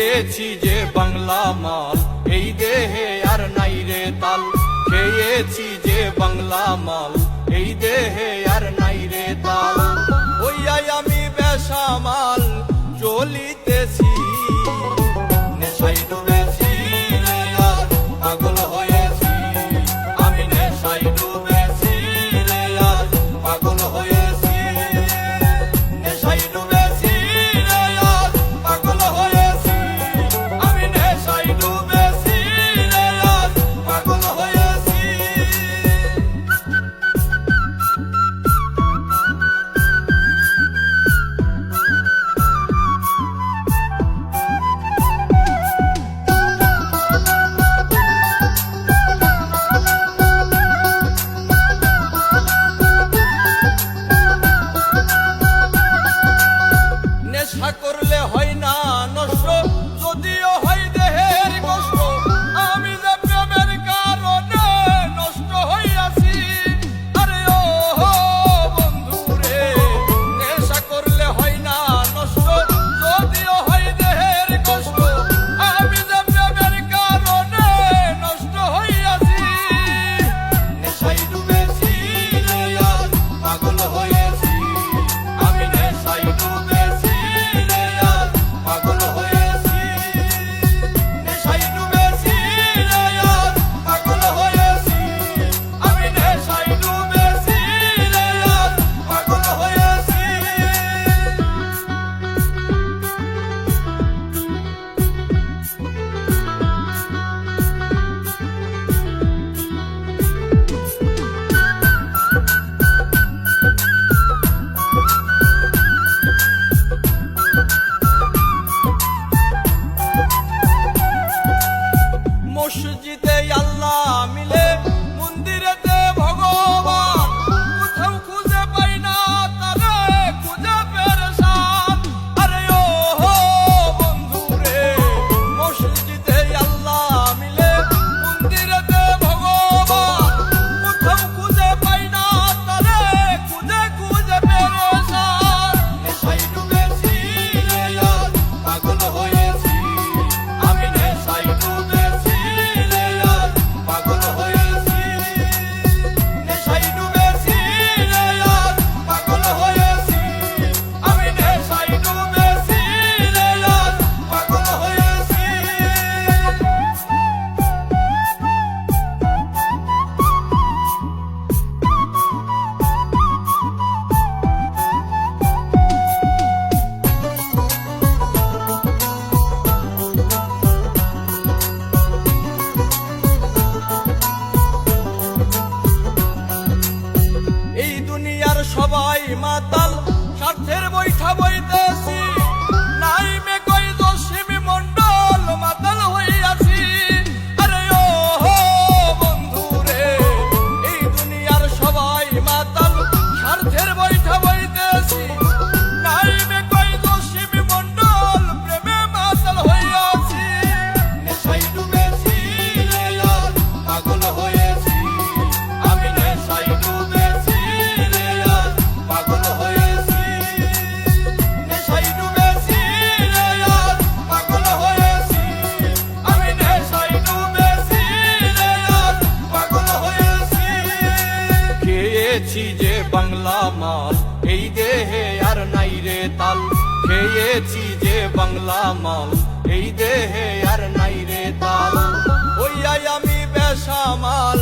খেয়েছি যে বাংলা মাল, এই দেহে আর নাই রে তাল। খেয়েছি যে বাংলা মাল, এই দেহে আর নাই রে তাল। ওইয়াই আমি বেসামাল চলিতেছি, নেশায় ডুবেছি রে আর পাগল হয়েছি। আমি নেশায় ডুবেছি রে আর পাগল হয়েছি। নেশায় ডুবেছি রে আর পাগল হয়েছি। আমি নেশায় ডুবেছি রে আর পাগল হয়েছি। নেশা করলে হয় না নষ্ট, যদিও হয় দেহের কষ্ট। আমি যে প্রেমের কারণে নষ্ট হইয়াছি। আরে ও বন্ধু রে, নেশা করলে হয় না নষ্ট, যদিও হয় দেহের কষ্ট। আমি যে প্রেমের কারণে নষ্ট হইয়াছি। নেশায় ডুবেছি রে আর পাগল হয়েছি। আমি নেশায় ডুবেছি রে আর পাগল হয়েছি। নেশায় ডুবেছি রে আর পাগল হয়েছি। আমি নেশায় ডুবেছি রে আর পাগল হয়েছি। মসজিদে আল্লাহ মিলে, মন্দিরেতে ভগবান। কোথাও খুঁজে পাই না তারে, খুঁজে পেরেশান। আরে ও বন্ধু রে, মসজিদে আল্লাহ মিলে, মন্দিরেতে ভগবান। কোথাও খুঁজে পাই না তারে, খুঁজে খুঁজে পেরেশান। নেশায় ডুবেছি রে আর পাগল হয়েছি। আমি নেশায় ডুবেছি রে আর পাগল হয়েছি। নেশায় ডুবেছি রে আর পাগল হয়েছি। আমি নেশায় ডুবেছি রে আর পাগল হয়েছি। এই দুনিয়ার সবাই মাতাল, স্বার্থের বৈঠা বইতেছি। নাই মে কই দশমী মন্ডল, মাতাল হইয়াছি। আরে ও বন্ধু রে, এই দুনিয়ার সবাই মাতাল, স্বার্থের বৈঠা বইতেছি। নাই মে কই দশমী মন্ডল, প্রেমে মাতাল হইয়াছি। নেশায় ডুবেছি রে আর পাগল হয়েছি। আমি নেশায় ডুবেছি রে আর পাগল হয়েছি। নেশায় ডুবেছি রে আর পাগল হয়েছি। আমি নেশায় ডুবেছি রে আর পাগল হয়েছি। খেয়েছি যে বাংলা মাল, এই দেহে আর নাই রে তাল। খেয়েছি যে বাংলা মাল, এই দেহে আর নাই রে তাল। ওইয়াই আমি বেসামাল